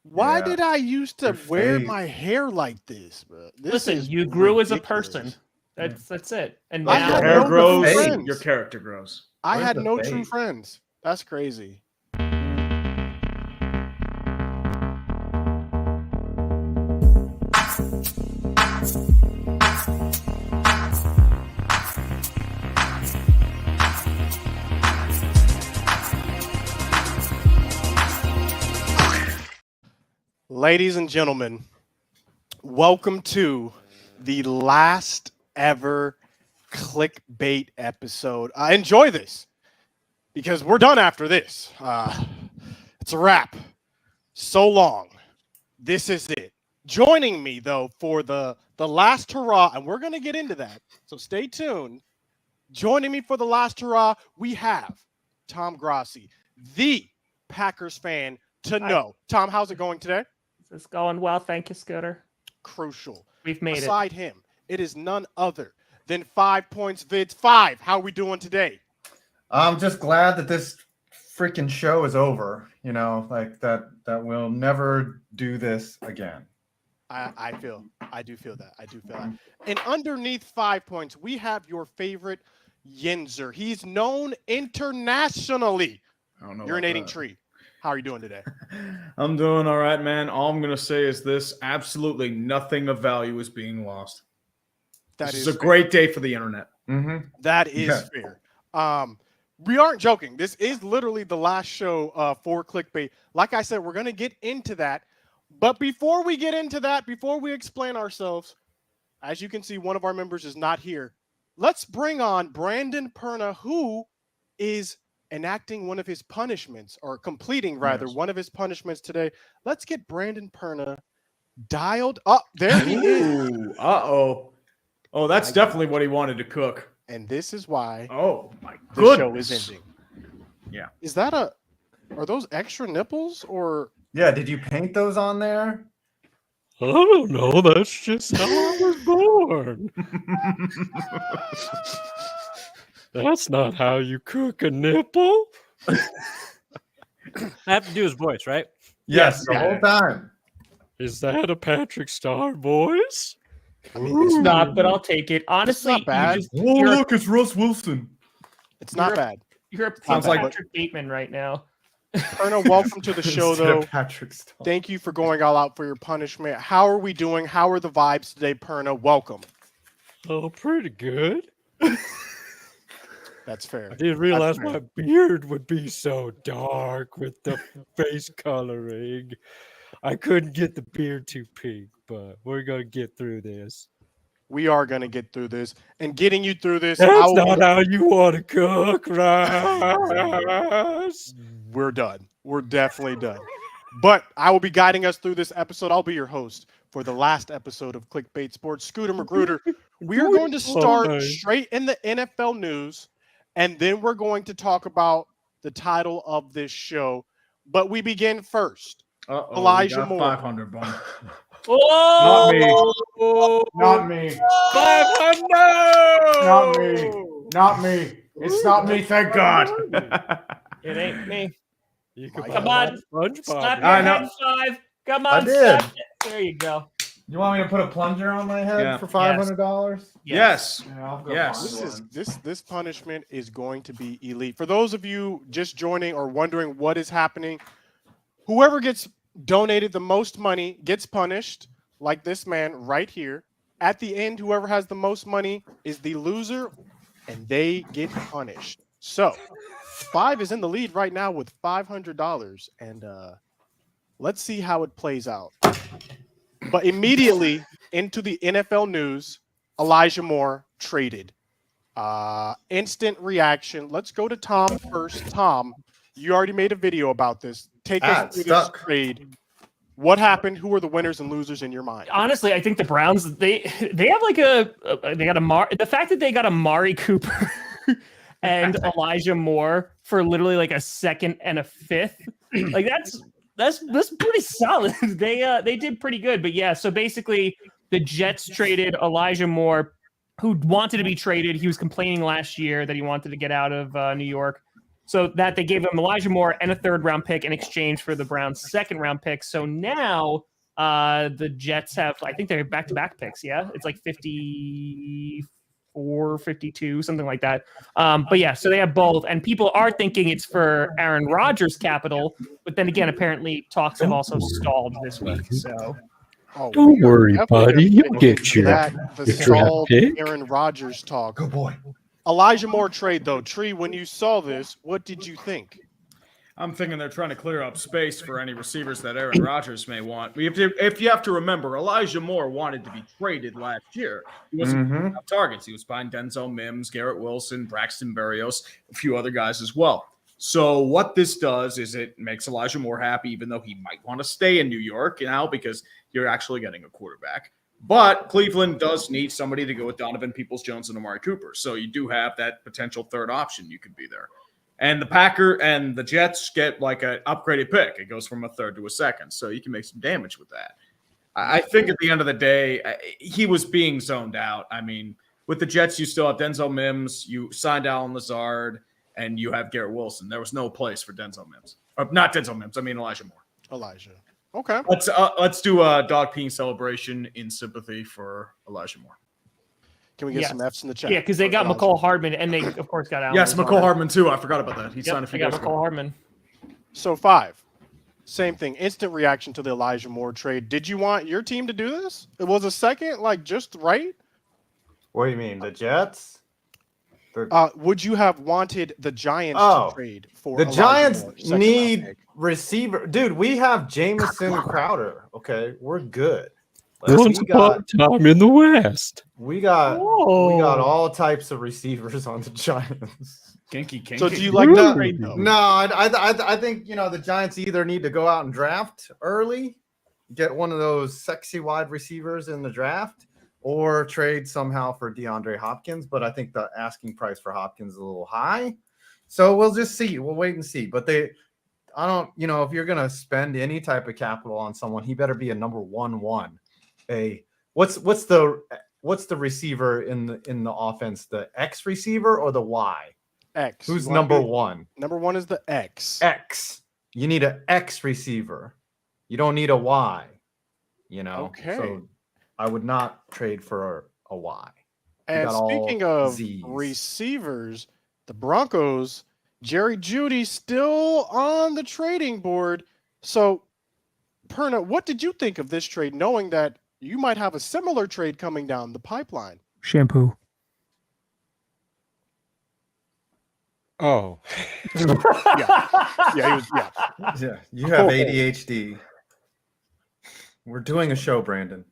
Why did I used to Your wear face. my hair like this, bro? This Listen, is you grew as a ridiculous. person. That's it. And I Like now had your hair no grows, friends. your character grows. I Where's had the no fade? true friends. That's crazy. Ladies and gentlemen, welcome to the last ever clickbait episode. Enjoy this because we're done after this. It's a wrap. So long. This is it. Joining me though for the last hurrah, and we're gonna get into that. So stay tuned. Joining me for the last hurrah, we have Tom Grassi, the Packers fan to know. Tom, how's it going today? it's going well. Thank you, Scooter. Crucial. We've made it. Beside him, it is none other than 5 Points Vids 5. How are we doing today? I'm just glad that this freaking show is over. You know, like that we'll never do this again. I do feel that. And underneath 5 points, we have your favorite Yinzer. He's known internationally. I don't know. Urinating Tree. How are you doing today? I'm doing all right, man. All I'm gonna say is this: absolutely nothing of value is being lost. That This is is a fair. great day for the internet. Mm-hmm. That is fair. We aren't joking. This is literally the last show for Clickbait. Like I said, we're going to get into that. But before we get into that, before we explain ourselves, as you can see, one of our members is not here. Let's bring on Brandin Perna, who is enacting one of his punishments, or completing, rather, Yes. one of his punishments today. Let's get Brandin Perna dialed up. There he is. Ooh, uh-oh. Oh, that's definitely what he wanted to cook. And this is why Oh, my the goodness. show is ending. Yeah. Is that are those extra nipples or? Yeah, did you paint those on there? I don't know. That's just how I was born. That's not how you cook a nipple. I have to do his voice, right? Yes, the yeah. whole time. Is that a Patrick Star voice? I mean, It's not, but I'll take it. Honestly, not bad. Oh, you're, look, it's Russ Wilson. it's not bad. you're a Sounds pink like- Patrick Bateman right now. Perna, welcome to the show, Instead of though. Patrick Star. Thank you for going all out for your punishment. How are we doing? How are the vibes today, Perna? Welcome. Oh, pretty good. That's fair. I didn't realize fair. my beard would be so dark with the face coloring. I couldn't get the beard too pink, but we're going to get through this. We are going to get through this. And getting you through this, That's not how you want to cook, right? we're done. We're definitely done. But I will be guiding us through this episode. I'll be your host for the last episode of Clickbait Sports. Scooter Magruder. We are going to start Fine. straight in the NFL news, and then we're going to talk about the title of this show. But we begin first. Uh-oh, Elijah we got Moore. 500 bun. Oh, Not me. 500! Not me. Not me. It's not me, thank God. it ain't me. You can Come buy on, SpongeBob. Slap your I know. head 5. Come I on, did. slap it. There you go. You want me to put a plunger on my head Yeah. for $500? Yes. Yeah, I'll go Yes. find This punishment is going to be elite. For those of you just joining or wondering what is happening, whoever gets donated the most money gets punished, like this man right here. At the end, whoever has the most money is the loser, and they get punished. So, 5 is in the lead right now with $500, and let's see how it plays out. But immediately into the NFL news, Elijah Moore traded. Instant reaction. Let's go to Tom first. Tom, you already made a video about this. Take us through this trade. What happened? Who are the winners and losers in your mind? Honestly, I think the Browns they have like the fact that they got Amari Cooper and Elijah Moore for literally like a second and a fifth, like that's pretty solid. They did pretty good. But yeah, so basically the Jets traded Elijah Moore, who wanted to be traded. He was complaining last year that he wanted to get out of New York. So that they gave him Elijah Moore and a 3rd-round pick in exchange for the Browns' 2nd-round pick. So now the Jets have, I think they have back-to-back picks. Yeah, it's like 54, 52, something like that. But yeah, so they have both, and people are thinking it's for Aaron Rodgers' capital. But then again, apparently talks have also stalled this week. So. Don't worry, buddy. You'll get your the draft stalled pick. Aaron Rodgers talk. Good boy. Elijah Moore trade though. Tree, when you saw this, what did you think? I'm thinking they're trying to clear up space for any receivers that Aaron Rodgers may want. If you have to remember, Elijah Moore wanted to be traded last year. He wasn't picking up targets. He was buying Denzel Mims, Garrett Wilson, Braxton Berrios, a few other guys as well. So what this does is it makes Elijah Moore happy, even though he might want to stay in New York now because you're actually getting a quarterback. But Cleveland does need somebody to go with Donovan Peoples-Jones and Amari Cooper. So you do have that potential 3rd option. You could be there. And the Packer and the Jets get like an upgraded pick. It goes from a 3rd to a 2nd. So you can make some damage with that. I think at the end of the day, he was being zoned out. I mean, with the Jets, you still have Denzel Mims. You signed Allen Lazard. And you have Garrett Wilson. There was no place for Denzel Mims. Not Denzel Mims. I mean Elijah Moore. Elijah. Okay. Let's do a dog peeing celebration in sympathy for Elijah Moore. Can we get some F's in the chat? Yeah, because they got McCall Hardman, and they, of course, got Allen. Yes, McCall Hardman, too. I forgot about that. He signed a few They got days McCall ago. Hardman. So 5. Same thing. Instant reaction to the Elijah Moore trade. Did you want your team to do this? It was a 2nd, like just right? What do you mean, the Jets? Would you have wanted the Giants to trade for the Elijah Giants Moore, 2nd round need pick? receiver? Dude, we have Jamison Crowder. Okay, we're good. Once upon a time in the West. We got all types of receivers on the Giants. Kinky. So do you like that trade though? No, I think the Giants either need to go out and draft early, get one of those sexy wide receivers in the draft, or trade somehow for DeAndre Hopkins. But I think the asking price for Hopkins is a little high. So we'll just see. We'll wait and see. But if you're going to spend any type of capital on someone, he better be a number 1-1. What's the receiver in the offense? The X receiver or the Y? X. Who's number 1? Number 1 is the X. X. You need an X receiver. You don't need a Y. Okay. So I would not trade for a Y. And speaking of receivers, the Broncos, Jerry Jeudy still on the trading board. So, Perna, what did you think of this trade, knowing that you might have a similar trade coming down the pipeline? Shampoo. Oh. Yeah, you have ADHD. We're doing a show, Brandon.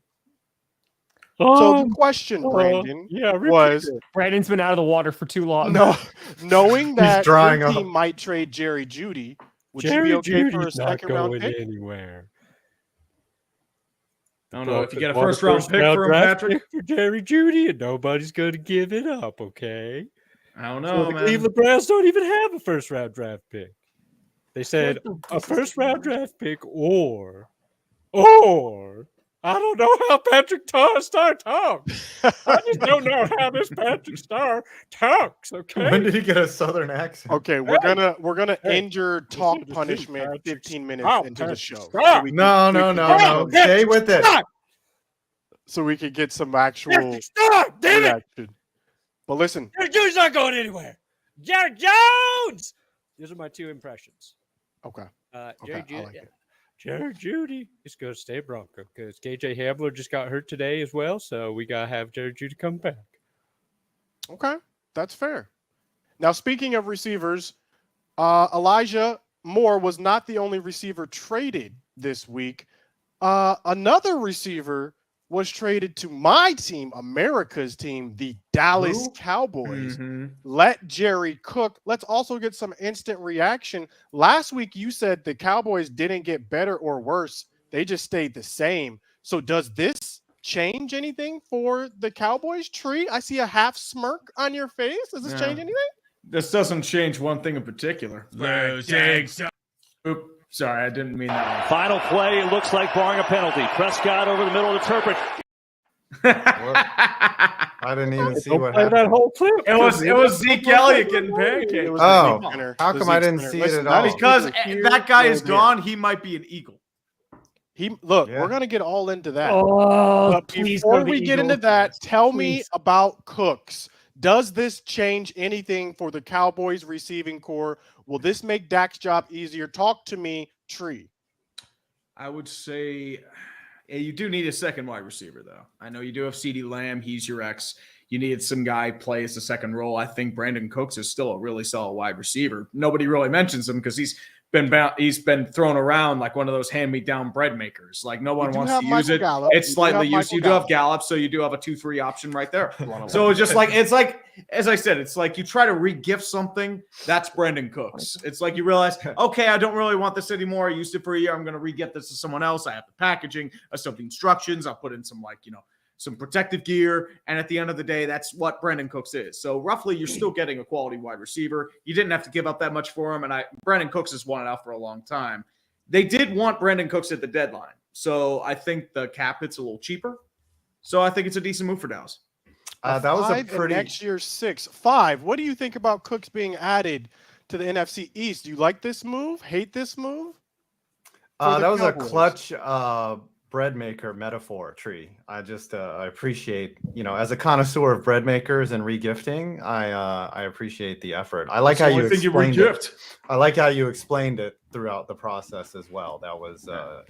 So the question, Brandon, was Brandon's been out of the water for too long. No, knowing that drying your up. team might trade Jerry Jeudy, would Jerry you be okay for a Judy's not 2nd round going pick? anywhere. I don't know if you get a Want first round pick for him, draft Patrick. pick for Jerry Jeudy, and nobody's going to give it up, okay? I don't So know, the man. Cleveland Browns don't even have a first round draft pick. They said a first round draft pick or I don't know how Patrick Star talks. I just don't know how this Patrick Star talks, okay? When did he get a southern accent? Okay, we're gonna end your talk punishment 15 minutes into the show. Stop. No. Stay with it. So we could get some actual Stop! Damn it! reaction. But listen, Jerry Judy's not going anywhere. Jerry Jones! These are my 2 impressions. okay. Jerry I Jeudy. like it. Jerry Jeudy is going to stay Bronco because KJ Hamler just got hurt today as well. So we got to have Jerry Jeudy come back. Okay, that's fair. Now, speaking of receivers, Elijah Moore was not the only receiver traded this week. Another receiver was traded to my team, America's team, the Dallas Cowboys. Let Jerry cook. Let's also get some instant reaction. Last week, you said the Cowboys didn't get better or worse. They just stayed the same. So does this change anything for the Cowboys? Tree, I see a half smirk on your face. Does this change anything? This doesn't change one thing in particular. Oop, sorry, I didn't mean that. Final play, it looks like barring a penalty. Prescott over the middle of the turret. I didn't even see Don't what play happened. that whole clip. It was Zeke Elliott getting pancaked. It was Oh, the Zeke spinner. how The come I Zeke didn't spinner. see it Listen, at that all? is Because neither here that guy nor is there. gone, he might be an Eagle. Look, Yeah. we're gonna get all into that. Oh, But please go before to the we get into Eagles. that, tell me Please. about Cooks. Does this change anything for the Cowboys receiving core? Will this make Dak's job easier? Talk to me, Tree. I would say you do need a second wide receiver, though. I know you do have CeeDee Lamb. He's your ex. You needed some guy play as a second role. I think Brandin Cooks is still a really solid wide receiver. Nobody really mentions him because he's been thrown around like one of those hand-me-down bread makers. Like no one do wants have to use Michael it. Gallup. It's You do slightly have used. Michael You do have Gallup. Gallup, so you do have a 2-3 option right there. So it's like as I said, it's like you try to re-gift something. That's Brandin Cooks. It's like you realize, okay, I don't really want this anymore. I used it for a year. I'm going to re-gift this to someone else. I have the packaging. I still have the instructions. I'll put in some some protective gear. And at the end of the day, that's what Brandin Cooks is. So roughly, you're still getting a quality wide receiver. You didn't have to give up that much for him. And Brandin Cooks has wanted out for a long time. They did want Brandin Cooks at the deadline. So I think the cap hit's a little cheaper. So I think it's a decent move for Dallas. That was a 5 and pretty. next year's 6. 5. What do you think about Cooks being added to the NFC East? Do you like this move? Hate this move? For the That was Cowboys. a clutch bread maker metaphor, Tree. I just I appreciate, as a connoisseur of bread makers and regifting, I appreciate the effort. I like how you explained it. I like how you explained it throughout the process as well. That was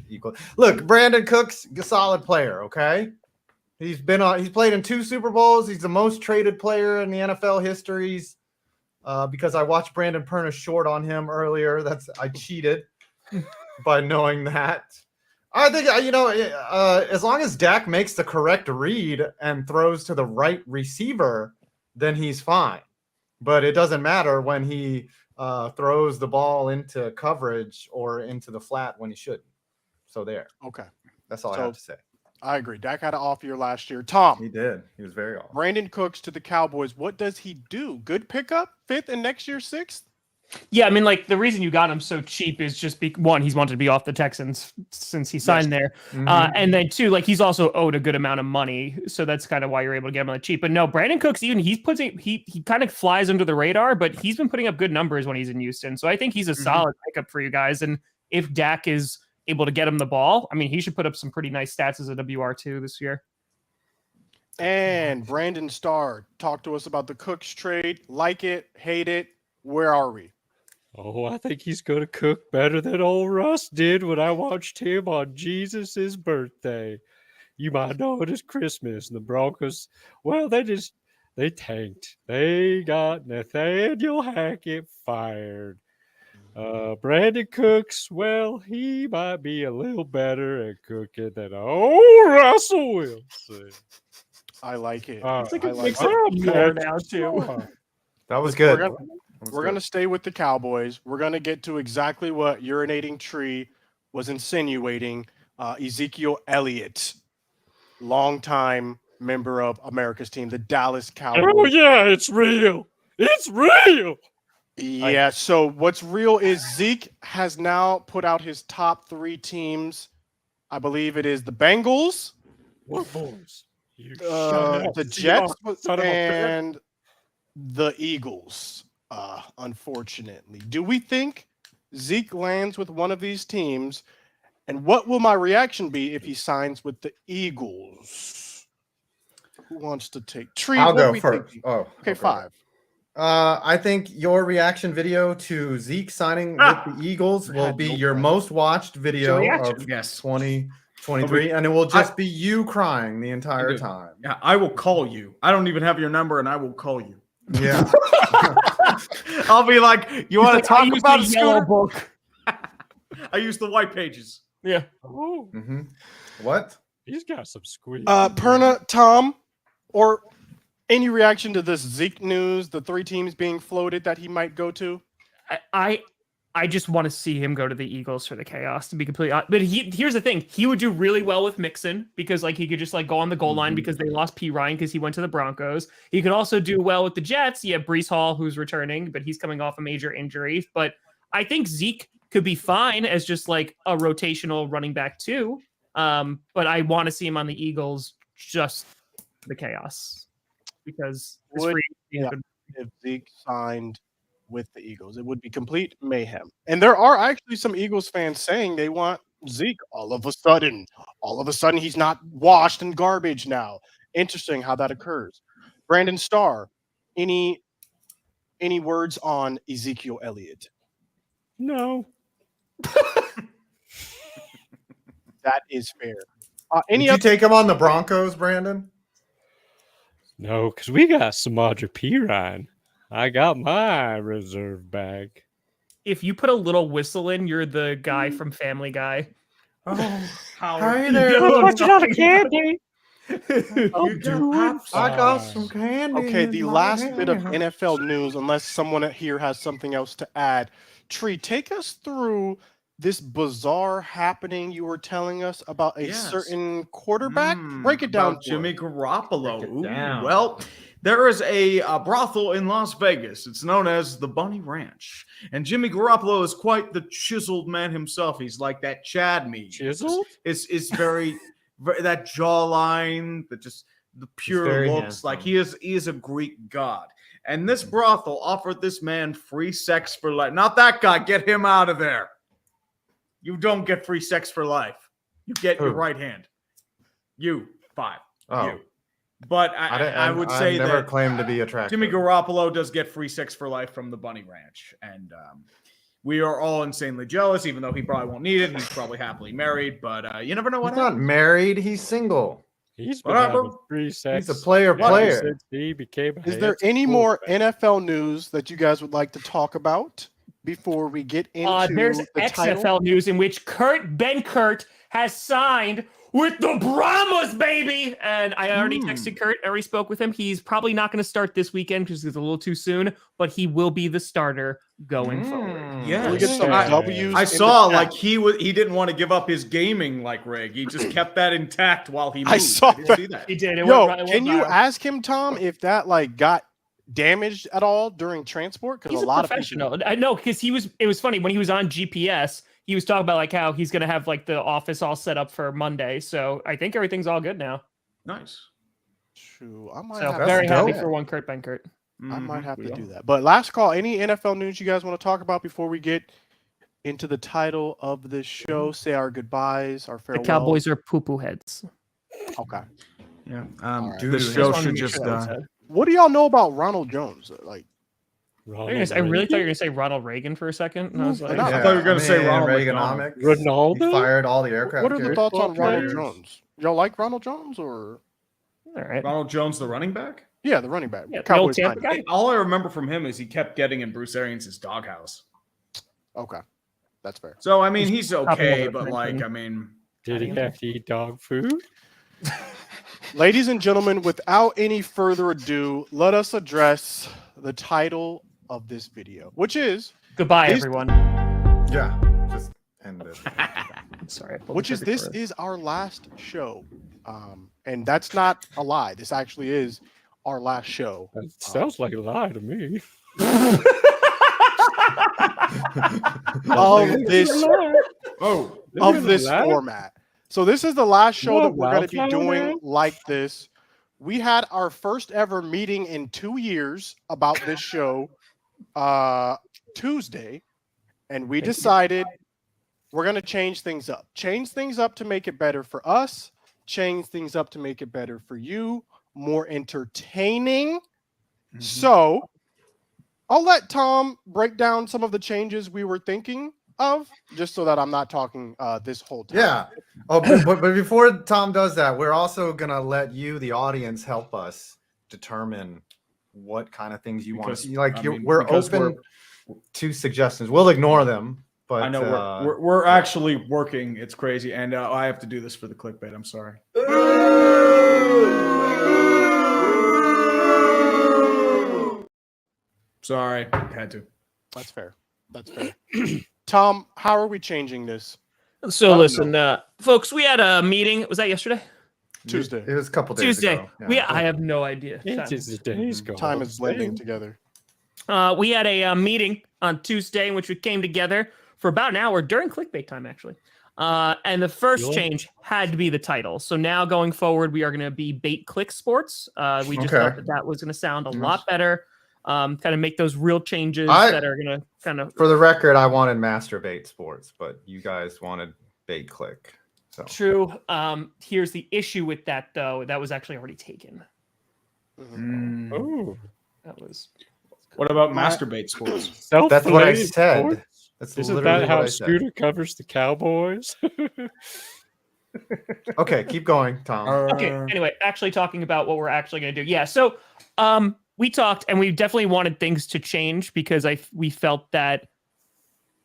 equal. Look, Brandin Cooks, a solid player. Okay, he's played in 2 Super Bowls. He's the most traded player in the NFL histories. Because I watched Brandon Perna short on him earlier. I cheated by knowing that. I think, as long as Dak makes the correct read and throws to the right receiver, then he's fine. But it doesn't matter when he throws the ball into coverage or into the flat when he shouldn't. So there. Okay. That's all I So- have to say. I agree. Dak had an off year last year. Tom, He did. He was very off. Brandin Cooks to the Cowboys. What does he do? Good pickup? 5th and next year 6th? Yeah, I mean, like the reason you got him so cheap is just one, he's wanted to be off the Texans since he signed there, and then 2, like he's also owed a good amount of money, so that's kind of why you're able to get him on the cheap. But no, Brandin Cooks, even he kind of flies under the radar, but he's been putting up good numbers when he's in Houston, so I think he's a solid pickup for you guys. And if Dak is able to get him the ball, I mean, he should put up some pretty nice stats as a WR2 this year. And Brandon Starr, talk to us about the Cooks trade. Like it, hate it. Where are we? Oh, I think he's going to cook better than old Russ did when I watched him on Jesus' birthday. You might know it as Christmas. And the Broncos, well, they tanked. They got Nathaniel Hackett fired. Brandon Cooks, well, he might be a little better at cooking than old Russell Wilson. I like it. It's like I a like mix it. of more now too. That was good. We're going to stay with the Cowboys. We're going to get to exactly what Urinating Tree was insinuating. Ezekiel Elliott, longtime member of America's team, the Dallas Cowboys. Oh, yeah, it's real. It's real. Yeah, so what's real is Zeke has now put out his top 3 teams. I believe it is the Bengals, What boys? You the Jets, and the Eagles, unfortunately. Do we think Zeke lands with one of these teams? And what will my reaction be if he signs with the Eagles? Who wants to take? Tree, I'll what are go we first. thinking? Oh, Okay, 5. I think your reaction video to Zeke signing with the Eagles will be your most watched video of 2023, and it will just be you crying the entire time. Yeah, I will call you. I don't even have your number, and I will call you. Yeah. I'll be like, you want to talk about the yellow Scooter? book? I use the white pages. Yeah. Oh, What? he's got some squeeze. Perna, Tom, or any reaction to this Zeke news, the 3 teams being floated that he might go to? I just want to see him go to the Eagles for the chaos, to be completely honest. But here's the thing. He would do really well with Mixon because he could just go on the goal line because they lost P. Ryan because he went to the Broncos. He could also do well with the Jets. You have Breece Hall, who's returning, but he's coming off a major injury. But I think Zeke could be fine as just a rotational running back too. But I want to see him on the Eagles just the chaos because this Would- free agency yeah. could- If Zeke signed with the Eagles, it would be complete mayhem. And there are actually some Eagles fans saying they want Zeke all of a sudden. All of a sudden, he's not washed in garbage now. Interesting how that occurs. Brandon Starr, any words on Ezekiel Elliott? No. That is fair. Did Any you other? take him on the Broncos, Brandon? No, because we got Samaja Perine. I got my reserve bag. if you put a little whistle in, you're the guy from Family Guy. Oh, Hi there. You know what I'm Touch it on a talking candy. You do have I got Fine. some candy. Okay, in the my last bit of hand. NFL news, unless someone here has something else to add. Tree, take us through this bizarre happening you were telling us about a Yes. certain quarterback. Break it down, about Jimmy Garoppolo. Break it Ooh, down. well, there is a brothel in Las Vegas. It's known as the Bunny Ranch. And Jimmy Garoppolo is quite the chiseled man himself. He's like that Chad meme. Chiseled? It's very, that jawline, the pure very looks. Like handsome. he is a Greek god. And this brothel offered this man free sex for life. Not that guy. Get him out of there. You don't get free sex for life. You get your Who? right hand. You 5. Oh. You. But I would say never that claimed to be attractive. Jimmy Garoppolo does get free sex for life from the Bunny Ranch, and we are all insanely jealous. Even though he probably won't need it, he's probably happily married. But you never know what He's not happens. married. He's single. He's been Whatever. having free sex. He's a player. What? Player. Since he became a Is there handsome any more quarterback. NFL news that you guys would like to talk about before we get into There's the title? XFL news in which Ben Kurt has signed with the Brahmas, baby. And I already texted Kurt. I already spoke with him. He's probably not going to start this weekend because it's a little too soon, but he will be the starter going forward. Yes. Can we get some Yeah. W's? I in saw the like chat? he didn't want to give up his gaming like Rig. He just kept that intact while he moved. I saw didn't that. see that. He did. It Yo, went can you viral. ask him, Tom, if that like got damaged at all during transport? Because He's a lot of professional. people. I know because it was funny when he was on GPS. He was talking about like how he's gonna have like the office all set up for Monday. So I think everything's all good now. Nice. True, I might So have very to happy dope. for one Kurt Benkert. I might have to We do are. that. But last call. Any NFL news you guys want to talk about before we get into the title of this show? Say our goodbyes, our The farewells. Cowboys are poo-poo heads. Okay. Yeah. All right. This Just show wanted to should make just sure that was said. What do y'all know about Ronald Jones? Like, Ronald I really thought you were Reagan? gonna say Ronald Reagan for a second, and I was like, No. I thought you were gonna say Ronald Reaganomics. McDonald. Ronaldo? He fired all the aircraft. what are the carriers. thoughts on Ronald carriers. Jones? Y'all like Ronald Jones or all right. Ronald Jones, the running back. yeah, the running back? Yeah, the old Cowboys Tampa signing. guy. All I remember from him is he kept getting in Bruce Arians' doghouse. Okay, that's fair. So I mean, he's Top okay, level but like, mention. I mean, Did he have to eat dog food? Ladies and gentlemen, without any further ado, let us address the title of this video, which is Goodbye, These- everyone. Yeah. Just end it. Sorry. I pulled which the is trigger this for it. is our last show, and that's not a lie. This actually is our last show. That sounds like a lie to me. Of this oh, of this format. So this is the last show What, that we're going to be Wildflower doing Man? like this. We had our first ever meeting in 2 years about this show Tuesday, and we decided we're going to change things up. Change things up to make it better for us, change things up to make it better for you, more entertaining. So I'll let Tom break down some of the changes we were thinking of, just so that I'm not talking this whole time. Yeah. Oh, but before Tom does that, we're also gonna let you, the audience, help us determine what kind of things you want to Because, see. Like I mean, we're because open to suggestions. We'll ignore them, but I know we're actually working. It's crazy, and I have to do this for the clickbait. I'm sorry. Sorry, had to. That's fair. That's fair. Tom, how are we changing this? So listen, folks, we had a meeting. Was that yesterday? Tuesday. It was a couple days Tuesday. ago. Yeah. I have no idea. It is the days go. Time is blending together. We had a meeting on Tuesday in which we came together for about an hour during clickbait time, actually. And the first Sure. change had to be the title. So now going forward, we are going to be Bait Click Sports. We just Okay. thought that was going to sound a lot better. Kind of make those real changes I- that are going to kind of For the record, I wanted Masturbate Sports, but you guys wanted Bait Click. So true. Here's the issue with that, though. That was actually already taken. Oh, That was What about Masturbate Sports? that's what I self-related said. sports? That's Isn't literally that what how I said. Scooter covers the Cowboys? Okay, keep going, Tom. okay. Anyway, actually talking about what we're actually going to do. Yeah. So we talked, and we definitely wanted things to change because we felt that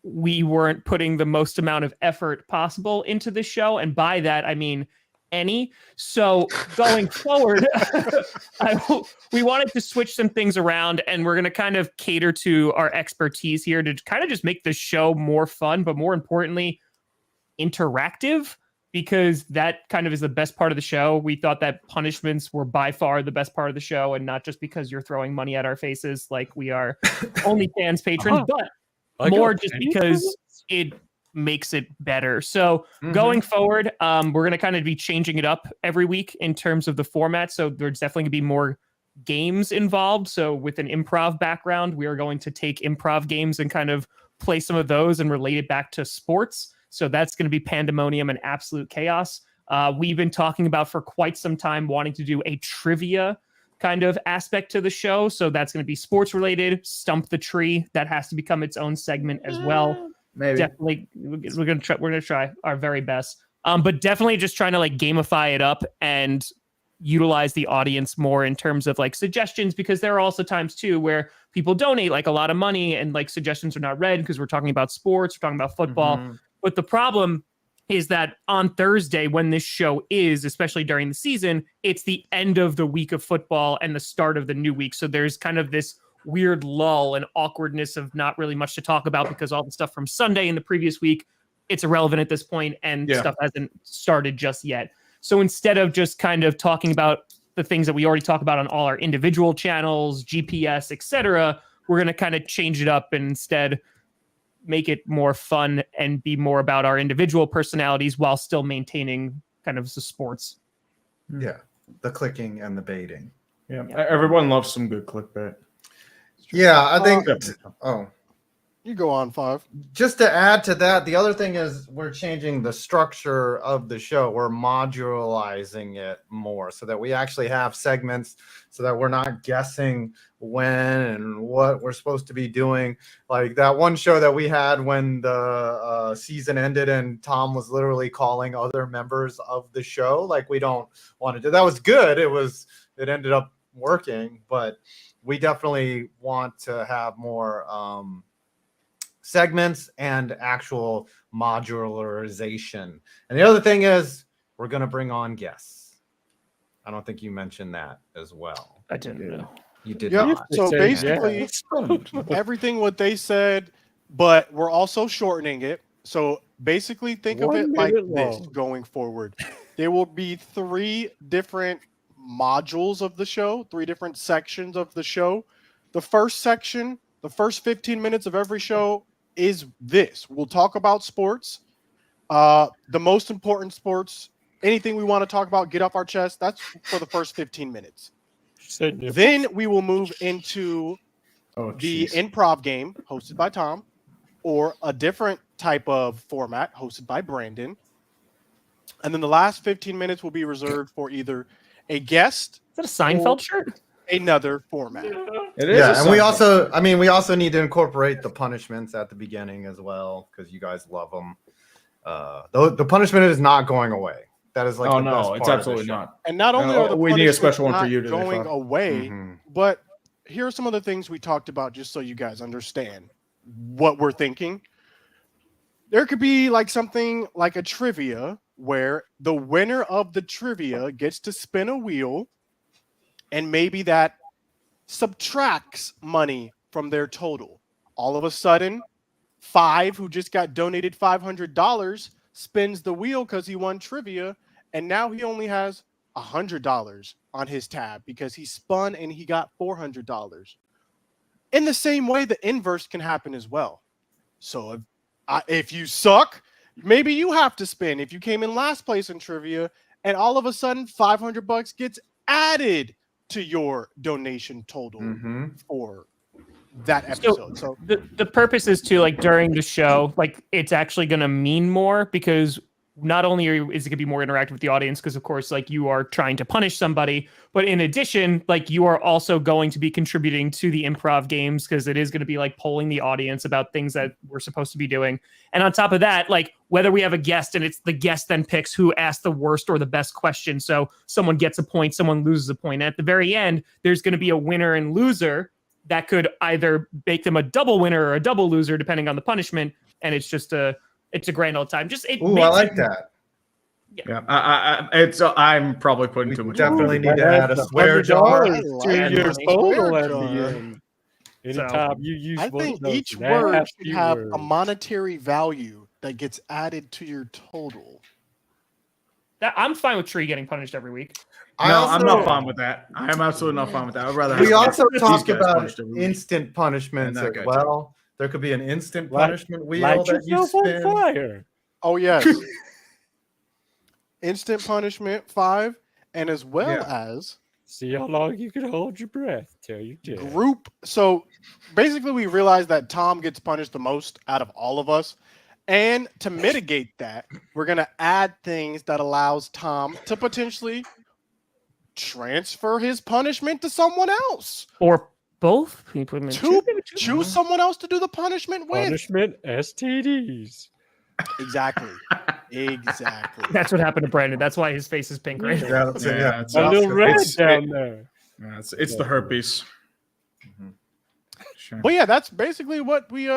we weren't putting the most amount of effort possible into this show, and by that I mean any. So going forward, we wanted to switch some things around, and we're going to kind of cater to our expertise here to kind of just make the show more fun, but more importantly, interactive, because that kind of is the best part of the show. We thought that punishments were by far the best part of the show, and not just because you're throwing money at our faces like we are OnlyFans patrons, but I more got just penny because for this? it makes it better. So Mhm. going forward, we're going to kind of be changing it up every week in terms of the format. So there's definitely going to be more games involved. So with an improv background, we are going to take improv games and kind of play some of those and relate it back to sports. So that's going to be pandemonium and absolute chaos. We've been talking about for quite some time wanting to do a trivia kind of aspect to the show. So that's going to be sports related. Stump the Tree. That has to become its own segment as well. Maybe. Definitely, we're gonna try our very best. But definitely just trying to like gamify it up and utilize the audience more in terms of like suggestions, because there are also times too where people donate like a lot of money and like suggestions are not read because we're talking about sports, we're talking about football. Mhm. But the problem is that on Thursday, when this show is, especially during the season, it's the end of the week of football and the start of the new week. So there's kind of this weird lull and awkwardness of not really much to talk about because all the stuff from Sunday and the previous week, it's irrelevant at this point and stuff hasn't started just yet. So instead of just kind of talking about the things that we already talk about on all our individual channels, GPS, etc., we're going to kind of change it up and instead make it more fun and be more about our individual personalities while still maintaining kind of the sports. Yeah, the clicking and the baiting. Yeah. Everyone loves some good clickbait. Yeah, I think. Oh, You go on 5. just to add to that, the other thing is we're changing the structure of the show. We're modularizing it more so that we actually have segments so that we're not guessing when and what we're supposed to be doing. Like that one show that we had when the season ended and Tom was literally calling other members of the show. Like we don't want to do that. Was good. It ended up working, but we definitely want to have more segments and actual modularization. And the other thing is we're going to bring on guests. I don't think you mentioned that as well. I didn't know. You did Yep. not. So Say basically, yes. everything what they said, but we're also shortening it. So basically, think of 1 it like minute this long. going forward. There will be 3 different modules of the show, 3 different sections of the show. The first section, the first 15 minutes of every show is this. We'll talk about sports, the most important sports, anything we want to talk about, get off our chest. That's for the first 15 minutes. Said nip. Then we will move into the jeez. improv game hosted by Tom, or a different type of format hosted by Brandin. And then the last 15 minutes will be reserved for either a guest, Is that a Seinfeld shirt? another format. It is. Yeah, and we also need to incorporate the punishments at the beginning as well because you guys love them. The punishment is not going away. That is like Oh the best no, it's part of the absolutely show. not. And not only No, are the we need a punishments special one for not you today, going Fab. away, Mhm. but here are some of the things we talked about just so you guys understand what we're thinking. There could be like something like a trivia where the winner of the trivia gets to spin a wheel, and maybe that subtracts money from their total. All of a sudden, 5, who just got donated $500, spins the wheel because he won trivia, and now he only has $100 on his tab because he spun and he got $400. In the same way, the inverse can happen as well. So if you suck, Maybe you have to spend if you came in last place in trivia, and all of a sudden $500 gets added to your donation total for that episode. So the purpose is to, like, during the show, like, it's actually going to mean more, because not only is it going to be more interactive with the audience, because of course, like, you are trying to punish somebody, but in addition, like, you are also going to be contributing to the improv games, because it is going to be like polling the audience about things that we're supposed to be doing. And on top of that, like, whether we have a guest and it's the guest then picks who asked the worst or the best question, so someone gets a point, someone loses a point. And at the very end, there's going to be a winner and loser that could either make them a double winner or a double loser, depending on the punishment. And it's just it's a grand old time. Just I like that. Yeah, I'm probably putting too much. Definitely need to add a swear jar to your total at the end. Anytime So, you use I one of think those each word nasty should have words. a monetary value that gets added to your total. I'm fine with Tree getting punished every week. I'm not fine with that. I am absolutely not fine with that. I'd rather. We have also these talked guys about punished every week. instant punishments And as that guy well. There could be an instant Light- punishment wheel Light that you yourself on spin. fire. Oh yes. Instant punishment 5, and as well as See how long you can hold your breath till you dead. group. So basically, we realized that Tom gets punished the most out of all of us. And to mitigate that, we're going to add things that allows Tom to potentially transfer his punishment to someone else. Or both. Can you put them in two? Choose someone else to do the punishment with. Punishment STDs. Exactly. Exactly. That's what happened to Brandon. That's why his face is pink right now. Yeah, that's it, yeah. it's, A little red it's- down there. yeah, it's the herpes. Sure. But yeah, that's basically what we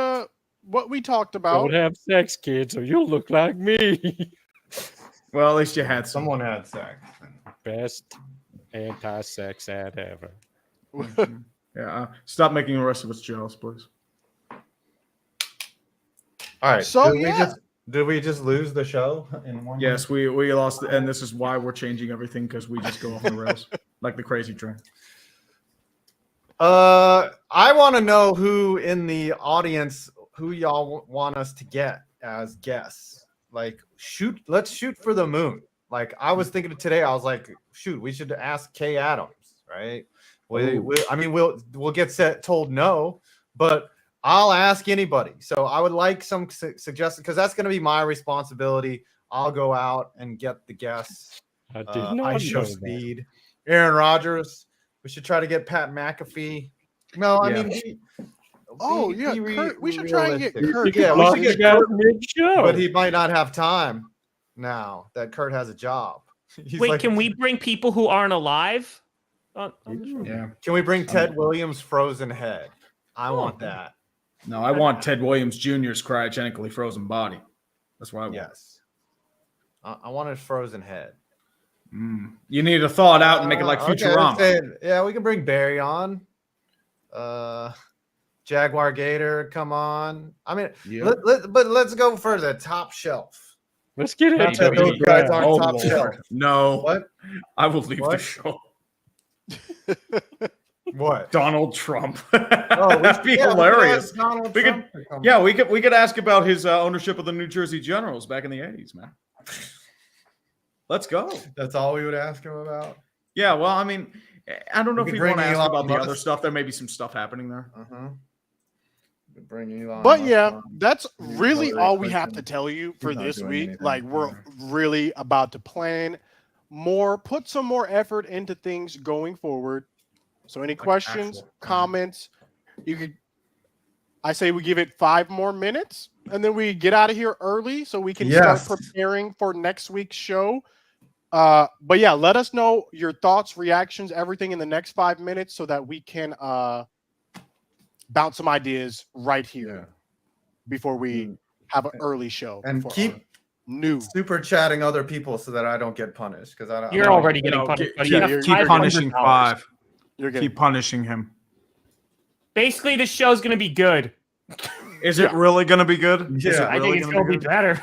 talked about. Don't have sex, kids, or you'll look like me. Well, at least you had some. Someone had sex. Best anti-sex ad ever. Yeah. Stop making the rest of us jealous, please. All right. So, did we just lose the show in one? Yes, we lost, and this is why we're changing everything, because we just go off the rails like the crazy train. I want to know who in the audience, who y'all want us to get as guests. Like, let's shoot for the moon. Like, I was thinking of today, I was like, shoot, we should ask Kay Adams, right? We'll get told no, but I'll ask anybody. So I would like some suggestions, because that's going to be my responsibility. I'll go out and get the guests. I did not I show know speed. Aaron Rodgers. We should try to get Pat McAfee. No, I Yeah. mean, Kurt, we should try and get Kurt. Yeah, we should get Kurt, mid-show. but he might not have time now that Kurt has a job. He's Wait, like, can we bring people who aren't alive? On the show? Yeah. Can we bring Ted Williams' frozen head? I want that. No, I want Ted Williams Jr.'s cryogenically frozen body. That's what I want. Yes. I want his frozen head. You need to thaw it out and make it like Okay, Futurama. we can bring Barry on. Jaguar Gator, come on. I mean, but let's go for the top shelf. Let's get Not into that those it. guys aren't Oh, top Lord. shelf. No. What? I will leave the What? show. What? Donald Trump. Oh, That'd be we could hilarious. ask Donald We Trump to come Yeah, on. we could ask about his ownership of the New Jersey Generals back in the 80s, man. Let's go. That's all we would ask him about. Yeah, well, I mean, I don't know We if could we want to bring ask Elon about the other Musk. stuff. There may be some stuff happening there. Bring Elon But Musk yeah, on. that's He's really not all really we have to pushing. tell you for not this doing week. anything. Like, we're really about to plan more, put some more effort into things going forward. So any questions, actual comments, I say we give it 5 more minutes and then we get out of here early so we can Yes. start preparing for next week's show. But yeah, let us know your thoughts, reactions, everything in the next 5 minutes so that we can bounce some ideas right here before we have an early show. And for keep our new. super chatting other people so that I don't get punished, because I don't. You're already getting punished. buddy. You have Keep punishing $500. 5. You're getting Keep punishing him. Basically, this show's going to be good. Is it really going to be good? Is it Yeah. I really think it's gonna going to be better.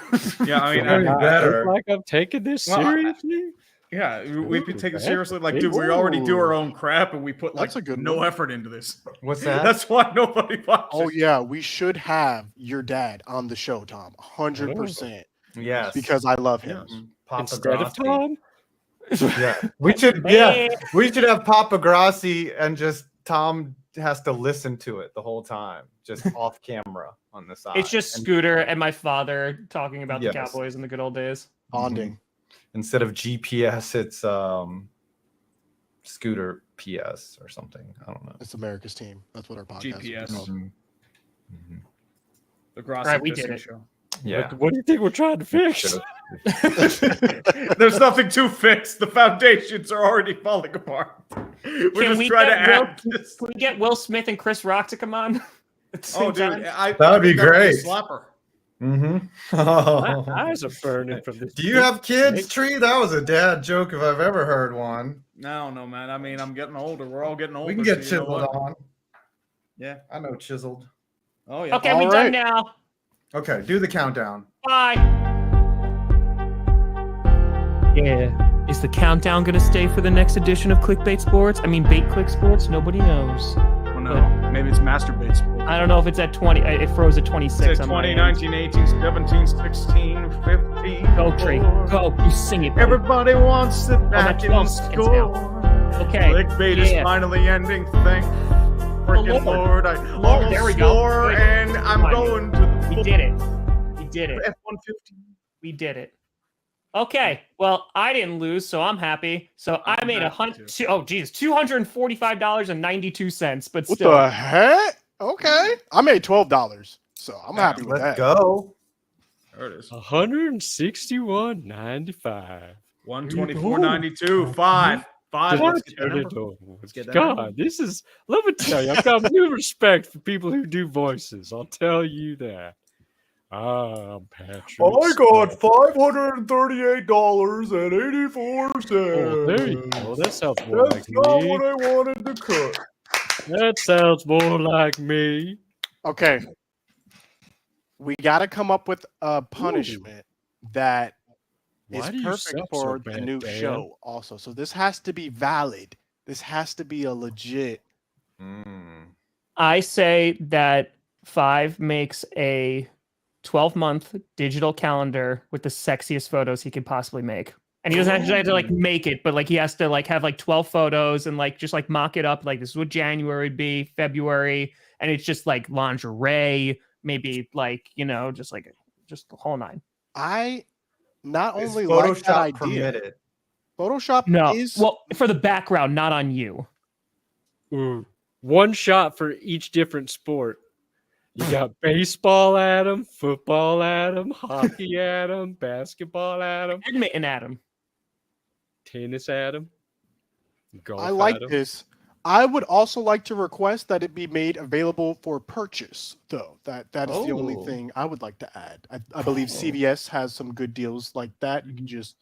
Yeah, I mean, Very better. It's like I'm taking this Well, seriously. yeah, we could take it Ooh, seriously. Like, that's dude, we already do Ooh. our own crap, and we put like That's a good no one. effort into this. What's that? That's why nobody watches. Oh yeah, we should have your dad on the show, Tom. 100%. Yes. because I love him. Yes. Papa Instead of Grassi. Tom. Yeah. We should have Papa Grassi and just Tom has to listen to it the whole time, just off camera on the side. It's just And Scooter and my father talking about the Yes. Cowboys in the good old days. Bonding. instead of GPS, it's Scooter PS or something. I don't know. It's America's team. That's what our podcast GPS. is called. Mhm. The Grossi Right, we did Pissing it. Show. Yeah. What do you think we're trying to fix? There's nothing to fix. The foundations are already falling apart. We're Can just we trying to get Will- add this. Can we get Will Smith and Chris Rock to come on? At the same Oh, dude, time? That'd be a great. slapper. My eyes are burning from this. Do you have kids, Tree? That was a dad joke if I've ever heard one. No, man. I mean, I'm getting older. We're all getting older. We can get so you know chiseled what? on. Yeah. I know chiseled. Oh, yeah. Okay, All we right. done now. Okay, do the countdown. Bye. Yeah. Is the countdown going to stay for the next edition of Clickbait Sports? I mean, Bait Click Sports? Nobody knows. Oh, no. Maybe it's masturbate sports. I don't know if it's at 20. It froze at 26. It's on my 20, end. 19, 18, 17, 16, 15. Go, Tree. Go. You sing it. buddy. Everybody wants it back that's in 12 the seconds score. Okay. Clickbait is Yeah. finally ending. Thank freaking Lord. Lord. I Lord, almost there we go. swore, Good. and I'm Fine. going to the We did it. We did it. F-150. We did it. Okay. Well, I didn't lose, so I'm happy. So I I'm made happy too. $245.92, but What still. the heck? Okay. I made $12. So I'm happy with Let's that. go. There it is. 161.95. 124.92. Five. Let's get that number. Let's get that God, number. this is. Let me tell you, I've got new respect for people who do voices. I'll tell you that. I'm Patrick. $538.84. Oh, there you go. That sounds more That's like not me. what I wanted to cut. That sounds more like me. Okay. We got to come up with a punishment that is Why do you perfect suck for so the bad, new Dan? show also. So this has to be valid. This has to be a legit. I say that 5 makes a 12-month digital calendar with the sexiest photos he could possibly make. And he doesn't actually have to like make it, but like he has to like have like 12 photos and like just like mock it up. Like this is what January would be, February, and it's just like lingerie, maybe like, you know, just the whole nine. I not Is only like that Photoshop idea. permitted? Photoshop No, is well, for the background, not on you. Ooh. One shot for each different sport. You got baseball Adam, football Adam, hockey Adam, basketball Adam, Badminton, Adam. tennis Adam, golf I like Adam. this. I would also like to request that it be made available for purchase, though. That is the only Oh. thing I would like to add. I believe CVS has some good deals like that. You can just.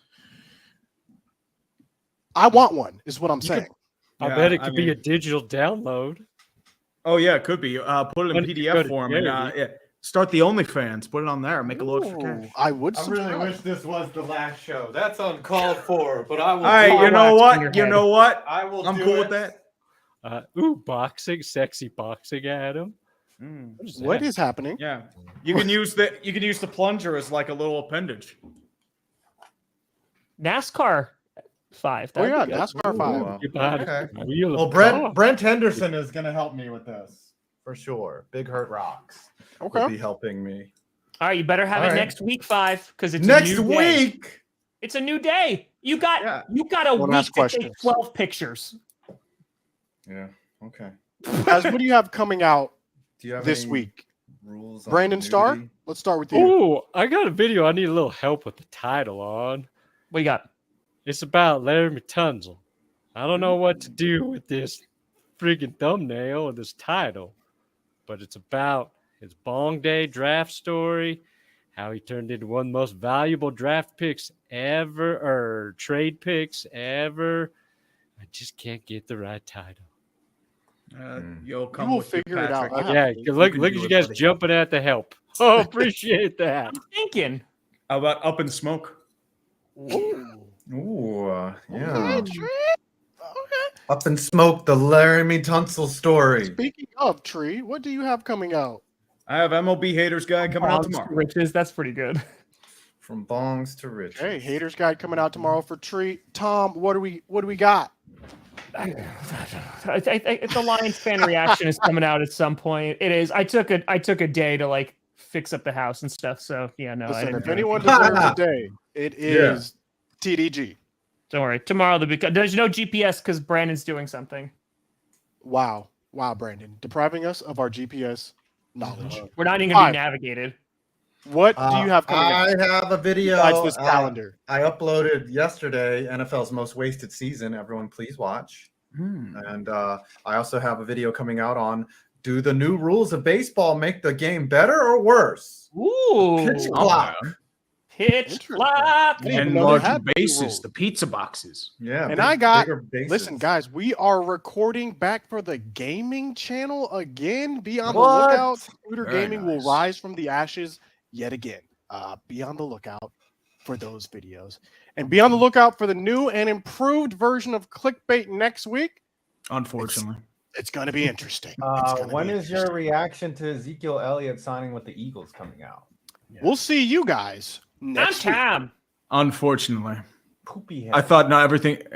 I want one, is what I'm saying. I Yeah, bet it I could be a mean- digital download. Oh, yeah, it could be. Put it in When you go PDF to form and Jerry. yeah, start the OnlyFans. Put it on there. Make a load for Ooh, cash. I would. I really subscribe. wish this was the last show. That's uncalled for, but I will. All right, do you it. know wax in your what? You head. know what? I will. I'm do cool it. with that. Boxing, sexy boxing Adam. Mm, What is happening? yeah, you can use the plunger as like a little appendage. NASCAR 5. Oh, That'd yeah, be good. NASCAR 5. Get behind Okay. the wheel of Well, car. Brent Henderson is going to help me with this for sure. Big Hurt Rocks will Okay. be helping me All right, you better have All it right. next week, 5, because it's next a new day. week. It's a new day. You got a One week last to question. take 12 pictures. Yeah. Okay. Guys, what do you have coming out Do you have this any week? rules? on Brandon Starr? nudity? Let's start with you. Oh, I got a video I need a little help with the title on. What you got? It's about Laramie Tunzel. I don't know what to do with this freaking thumbnail or this title, but it's about his Bong Day draft story, how he turned into one of the most valuable draft picks ever, or trade picks ever. I just can't get the right title. You'll come. will with your figure it out. Patrick. Ah, Yeah, You look can at do you it, guys buddy. jumping at the help. Oh, appreciate that. I'm thinking. How about Up in Smoke? Ooh, yeah. Okay, Tree. Okay. Up in Smoke, the Laramie Tunsil story. Speaking of Tree, what do you have coming out? I have MLB Haters guy coming out Bronx tomorrow. Riches. That's pretty good. From bongs to riches. Hey, Haters Guide coming out tomorrow for treat. Tom, what do we got? The Lions fan reaction is coming out at some point. It is. I took a day to like fix up the house and stuff. So yeah, no. Listen, I if didn't anyone deserves a day, it is TDG. Don't worry. Tomorrow there's no GPS because Brandon's doing something. Wow, Brandon, depriving us of our GPS knowledge. We're not even gonna be navigated. What do you have coming I out? have a video. Besides this calendar. I uploaded yesterday NFL's most wasted season. Everyone, please watch. And I also have a video coming out on do the new rules of baseball make the game better or worse? Ooh, Pitch clock. pitch clock. I didn't even And know they larger had new bases, rules. the pizza boxes. Yeah, And I got bigger bases. listen, guys, we are recording back for the gaming channel again. Be on the What? lookout. Scooter Very Gaming nice. will rise from the ashes yet again. Be on the lookout for those videos. And be on the lookout for the new and improved version of Clickbait next week. Unfortunately. It's going to be interesting. It's gonna When be is your interesting. reaction to Ezekiel Elliott signing with the Eagles coming out? We'll see you guys next week. Time. Unfortunately. Poopy head. I thought not everything